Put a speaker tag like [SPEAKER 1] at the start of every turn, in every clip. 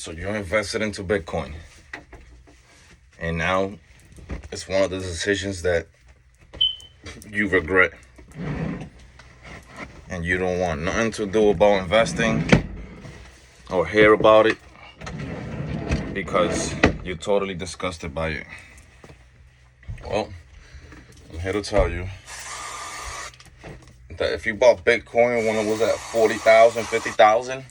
[SPEAKER 1] So you're invested into Bitcoin. And now it's one of the decisions that you regret. And you don't want nothing to do about investing or hear about it because you're totally disgusted by it. Well, I'm here to tell you that if you bought Bitcoin when it was at 40,000, 50,000,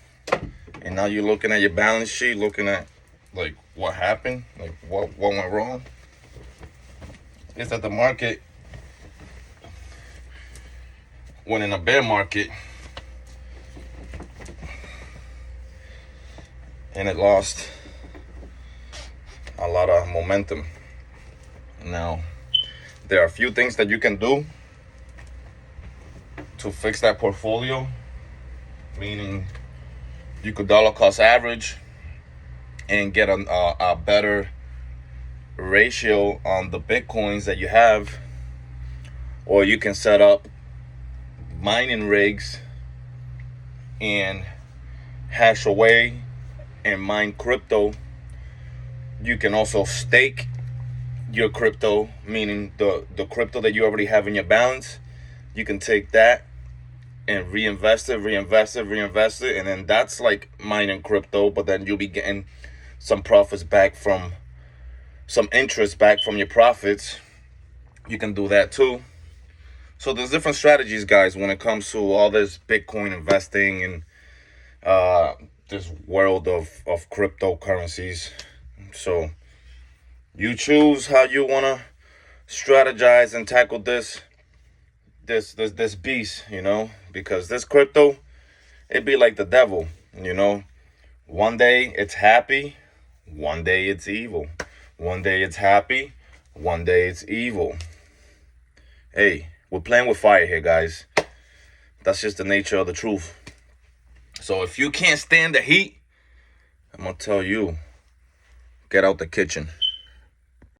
[SPEAKER 1] and now you're looking at your balance sheet, looking at like what happened, like what went wrong, is that the market, when in a bear market, and it lost a lot of momentum. Now, there are a few things that you can do to fix that portfolio, meaning you could dollar cost average and get a better ratio on the Bitcoins that you have, or you can set up mining rigs and hash away and mine crypto. You can also stake your crypto, meaning the crypto that you already have in your balance. You can take that and reinvest it, and then that's like mining crypto, but then you'll be getting some profits back from, some interest back from your profits. You can do that too. So there's different strategies, guys, when it comes to all this Bitcoin investing and this world of cryptocurrencies. So you choose how you want to strategize and tackle this beast, because this crypto, it be like the devil, One day it's happy, one day it's evil. One day it's happy, one day it's evil. Hey, we're playing with fire here, guys. That's just the nature of the truth. So if you can't stand the heat, I'm gonna tell you, get out the kitchen.